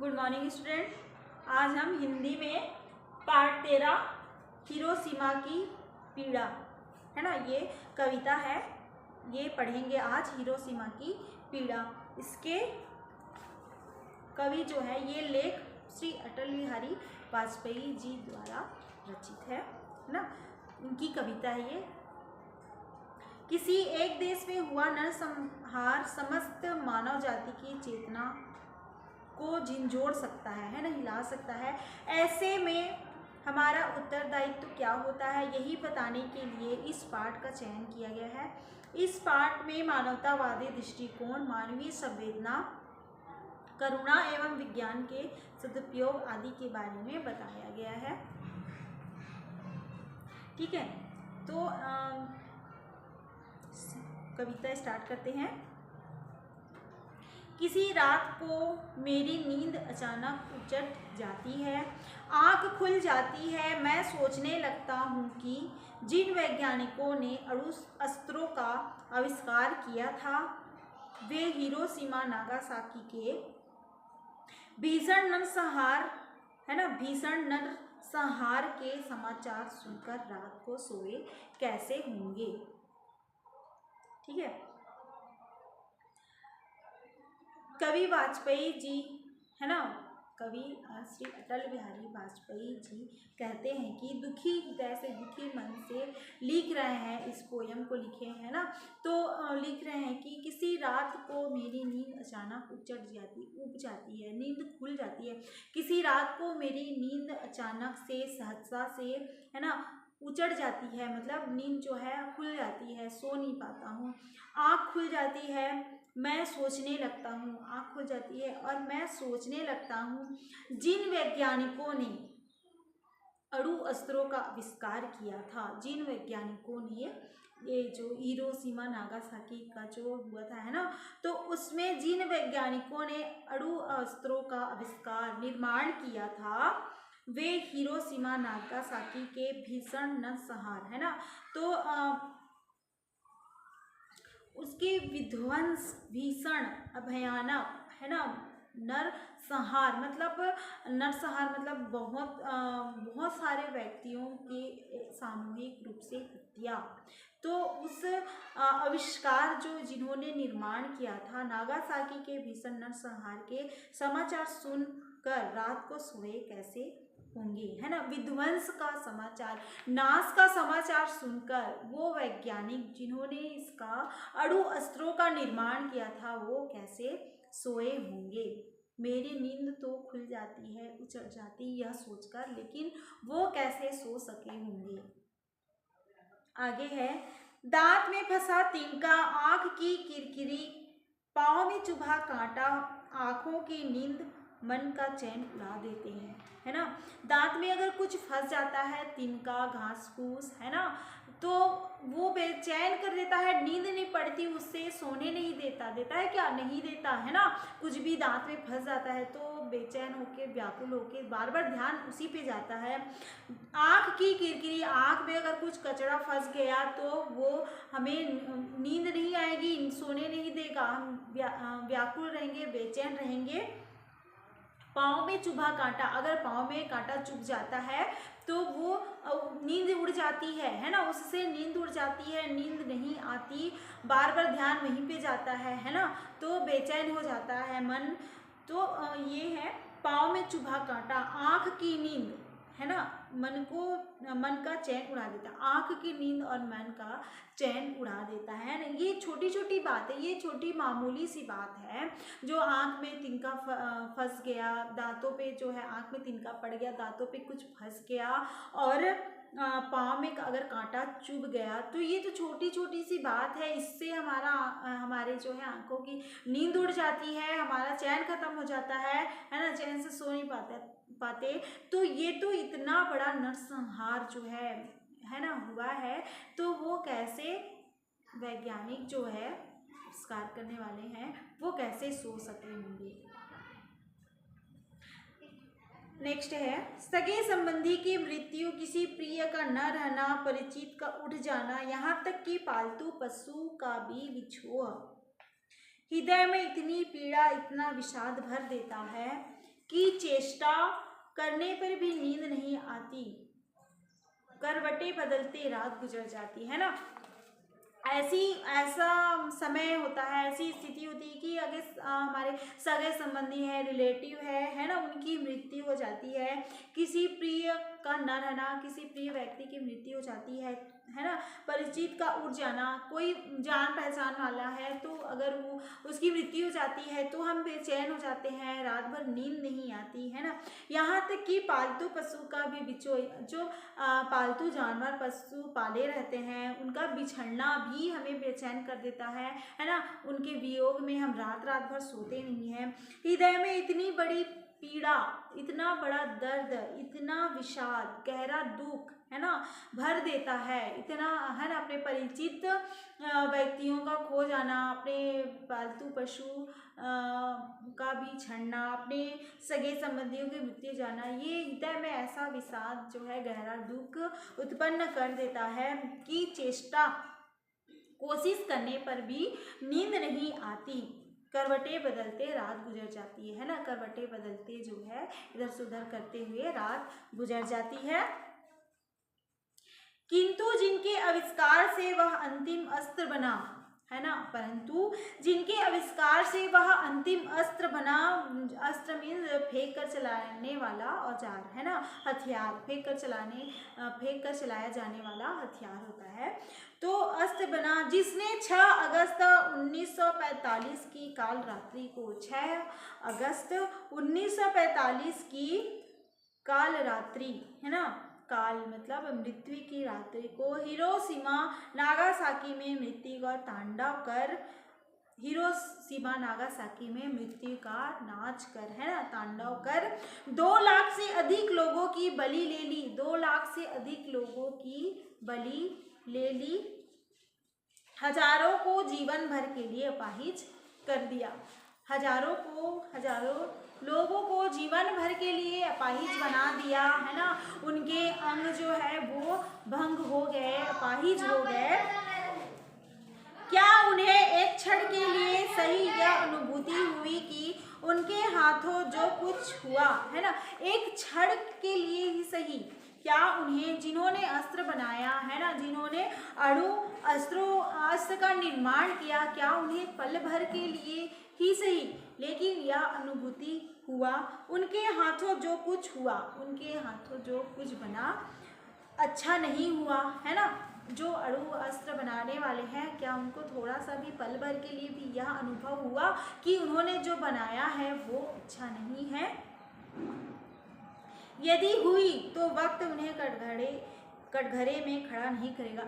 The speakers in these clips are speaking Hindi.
Good morning student. आज हम हिंदी में पार्ट 13 हिरोशिमा की पीड़ा है ना, ये कविता है, ये पढ़ेंगे आज। हिरोशिमा की पीड़ा, इसके कवि जो है, ये लेख श्री अटल बिहारी वाजपेयी जी द्वारा रचित है ना, उनकी कविता है ये। किसी एक देश में हुआ नरसंहार समस्त मानव जाति की चेतना को झिंझोड़ सकता है ना, हिला सकता है। ऐसे में हमारा उत्तरदायित्व क्या होता है, यही बताने के लिए इस पाठ का चयन किया गया है। इस पाठ में मानवतावादी दृष्टिकोण, मानवीय संवेदना, करुणा एवं विज्ञान के सदुपयोग आदि के बारे में बताया गया है। ठीक है, तो कविता स्टार्ट करते हैं। किसी रात को मेरी नींद अचानक उजट जाती है, आँख खुल जाती है। मैं सोचने लगता हूँ कि जिन वैज्ञानिकों ने अणु अस्त्रों का आविष्कार किया था, वे हिरोशिमा नागासाकी के भीषण नरसंहार है ना, भीषण नरसंहार के समाचार सुनकर रात को सोए कैसे होंगे। ठीक है, कवि वाजपेयी जी है ना, कवि श्री अटल बिहारी वाजपेयी जी कहते हैं कि दुखी हृदय से, दुखी मन से लिख रहे हैं, इस पोयम को लिखे हैं ना। तो लिख रहे हैं कि किसी रात को मेरी नींद अचानक उब जाती है, नींद खुल जाती है। किसी रात को मेरी नींद अचानक से, सहसा से है ना, उचट जाती है, मतलब नींद जो है खुल जाती है, सो नहीं पाता हूँ। आँख खुल जाती है, मैं सोचने लगता हूँ, आँख खुल जाती है और मैं सोचने लगता हूँ, जिन वैज्ञानिकों ने अणु अस्त्रों का आविष्कार किया था, जिन वैज्ञानिकों ने ये जो हिरोशिमा नागासाकी का जो हुआ था है ना, तो उसमें जिन वैज्ञानिकों ने अणु अस्त्रों का आविष्कार, निर्माण किया था, वे हिरोशिमा नागासाकी के भीषण नरसंहार है ना, तो उसके विध्वंस, भीषण, भयानक है ना, नरसंहार मतलब बहुत सारे व्यक्तियों के सामूहिक रूप से हत्या। तो उस आविष्कार जो जिन्होंने निर्माण किया था, नागासाकी के भीषण नरसंहार के समाचार सुनकर रात को सोए कैसे होंगे है ना। विध्वंस का समाचार, नाश का समाचार सुनकर वो वैज्ञानिक जिन्होंने इसका अणु अस्त्रों का निर्माण किया था, वो कैसे सोए होंगे। मेरी नींद तो खुल जाती है, उचट जाती यह सोचकर, लेकिन वो कैसे सो सके होंगे। आगे है, दांत में फंसा तिनका, आँख की किरकिरी, पाँव में चुभा कांटा, आँखों की नींद मन का चैन उड़ा देते हैं है ना। दांत में अगर कुछ फंस जाता है, तिनका, घास फूस है ना, तो वो बेचैन कर देता है, नींद नहीं पड़ती उससे, सोने नहीं देता, देता है क्या, नहीं देता है ना। कुछ भी दांत में फंस जाता है तो बेचैन होके, व्याकुल होके बार बार ध्यान उसी पे जाता है। आँख की किरकिरी, आँख में अगर कुछ कचरा फंस गया तो वो हमें नींद नहीं आएगी, सोने नहीं देगा, हम व्याकुल रहेंगे, बेचैन रहेंगे। पाँव में चुभा कांटा, अगर पाँव में कांटा चुभ जाता है तो वो नींद उड़ जाती है ना, उससे नींद उड़ जाती है, नींद नहीं आती, बार बार ध्यान वहीं पे जाता है ना, तो बेचैन हो जाता है मन। तो ये है, पाँव में चुभा कांटा, आँख की नींद है ना, मन का चैन उड़ा देता है, आँख की नींद और मन का चैन उड़ा देता है ना। ये छोटी छोटी बातें, ये छोटी मामूली सी बात है, जो आँख में तिनका फंस गया, दांतों पे जो है आँख में तिनका पड़ गया, दांतों पे कुछ फंस गया, और पाँव में अगर कांटा चुभ गया, तो ये तो छोटी छोटी सी बात है, इससे हमारे जो है आँखों की नींद उड़ जाती है, हमारा चैन खत्म हो जाता है ना, चैन से सो नहीं पाते। तो ये तो इतना बड़ा नरसंहार जो है ना हुआ है, तो वो कैसे वैज्ञानिक जो है आविष्कार करने वाले हैं, वो कैसे सो सके होंगे। नेक्स्ट है, सगे संबंधी की मृत्यु, किसी प्रिय का न रहना, परिचित का उठ जाना, यहाँ तक कि पालतू पशु का भी विछोह हृदय में इतनी पीड़ा, इतना विषाद भर देता है की चेष्टा करने पर भी नींद नहीं आती, करवटें बदलते रात गुजर जाती है ना। ऐसा समय होता है, ऐसी स्थिति होती है कि अगर हमारे सगे संबंधी है, रिलेटिव है ना, उनकी मृत्यु हो जाती है, किसी प्रिय का न रहना, किसी प्रिय व्यक्ति की मृत्यु हो जाती है ना, परिचित का उठ जाना, कोई जान पहचान वाला है तो अगर वो उसकी मृत्यु हो जाती है तो हम बेचैन हो जाते हैं, रात भर नींद नहीं आती है ना। यहाँ तक कि पालतू पशु का भी जो पालतू जानवर पशु पाले रहते हैं उनका बिछड़ना भी हमें बेचैन कर देता है ना। उनके वियोग में हम रात रात भर सोते नहीं हैं। हृदय में इतनी बड़ी पीड़ा, इतना बड़ा दर्द, इतना विषाद, गहरा दुख है ना भर देता है, इतना है ना। अपने परिचित व्यक्तियों का खो जाना, अपने पालतू पशु का भी छड़ना, अपने सगे संबंधियों की मृत्यु जाना, ये हृदय में ऐसा विषाद जो है, गहरा दुख उत्पन्न कर देता है कि चेष्टा कोशिश करने पर भी नींद नहीं आती, करवटें बदलते रात गुजर जाती है ना। करवटें बदलते जो है इधर से उधर करते हुए रात गुजर जाती है। किंतु जिनके आविष्कार से वह अंतिम अस्त्र बना है ना, परंतु जिनके आविष्कार से वह अंतिम अस्त्र बना, अस्त्र मीन फेंक कर चलाने वाला औजार है ना, हथियार, फेंक कर चलाया जाने वाला हथियार होता है। तो अस्त्र बना जिसने 6 अगस्त 1945 की काल रात्रि को, 6 अगस्त 1945 की काल रात्रि है ना, काल मतलब मृत्यु की रात्रि को हिरोशिमा नागासाकी में मृत्यु का तांडव कर, हिरोशिमा नागासाकी में मृत्यु का नाच कर है ना, तांडव कर 2 लाख से अधिक लोगों की बलि ले ली, 2 लाख से अधिक लोगों की बलि ले ली, हजारों को जीवन भर के लिए अपाहिज कर दिया, हजारों लोगों को जीवन भर के लिए अपाहिज बना दिया है ना। उनके अंग जो है वो भंग हो गए, अपाहिज हो गए। क्या उन्हें एक क्षण के लिए सही यह अनुभूति हुई कि उनके हाथों जो कुछ हुआ है ना, एक क्षण के लिए ही सही, क्या उन्हें, जिन्होंने अस्त्र बनाया है ना, जिन्होंने अस्त्र का निर्माण किया, क्या उन्हें पल भर के लिए ही सही, लेकिन यह अनुभूति हुआ, उनके हाथों जो कुछ हुआ, उनके हाथों जो कुछ बना अच्छा नहीं हुआ है ना। जो अणु अस्त्र बनाने वाले हैं, क्या उनको थोड़ा सा भी पल भर के लिए भी यह अनुभव हुआ कि उन्होंने जो बनाया है वो अच्छा नहीं है? यदि हुई तो वक्त उन्हें कटघरे में खड़ा नहीं करेगा।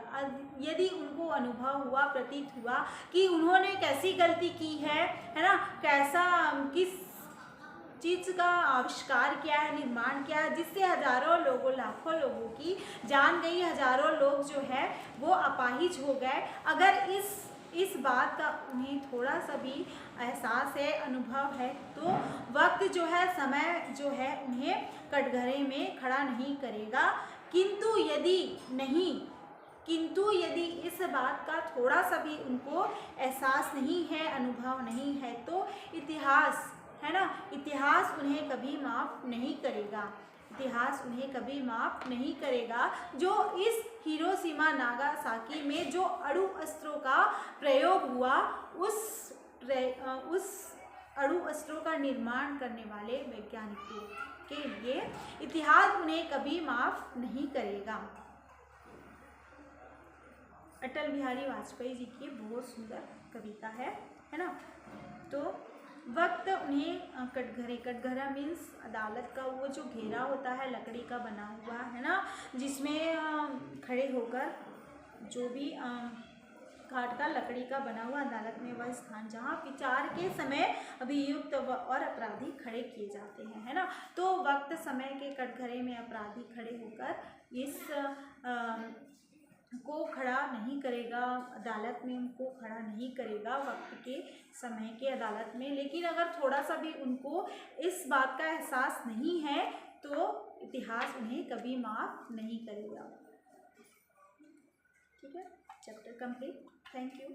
यदि उनको अनुभव हुआ, प्रतीत हुआ कि उन्होंने कैसी गलती की है ना, किस चीज़ का आविष्कार किया है, निर्माण किया है, जिससे हजारों लोगों, लाखों लोगों की जान गई, हजारों लोग जो है वो अपाहिज हो गए। अगर इस बात का उन्हें थोड़ा सा भी एहसास है, अनुभव है, तो वक्त जो है, समय जो है उन्हें कटघरे में खड़ा नहीं करेगा। किंतु यदि इस बात का थोड़ा सा भी उनको एहसास नहीं है, अनुभव नहीं है, तो इतिहास है ना, इतिहास उन्हें कभी माफ़ नहीं करेगा, इतिहास उन्हें कभी माफ़ नहीं करेगा। जो इस हिरोशिमा नागासाकी में जो अणु अस्त्रों का प्रयोग हुआ, उस अणु अस्त्रों का निर्माण करने वाले वैज्ञानिकों के लिए इतिहास उन्हें कभी माफ़ नहीं करेगा। अटल बिहारी वाजपेयी जी की बहुत सुंदर कविता है ना। तो वक्त उन्हें कटघरा मीन्स अदालत का वो जो घेरा होता है, लकड़ी का बना हुआ है ना, जिसमें खड़े होकर जो भी काठ का, लकड़ी का बना हुआ अदालत में वह स्थान जहाँ विचार के समय अभियुक्त और अपराधी खड़े किए जाते हैं है ना। तो वक्त समय के कटघरे में अपराधी खड़े होकर इस को खड़ा नहीं करेगा, अदालत में उनको खड़ा नहीं करेगा वक्त के समय के अदालत में। लेकिन अगर थोड़ा सा भी उनको इस बात का एहसास नहीं है तो इतिहास उन्हें कभी माफ़ नहीं करेगा। ठीक है, चैप्टर कंप्लीट। Thank you.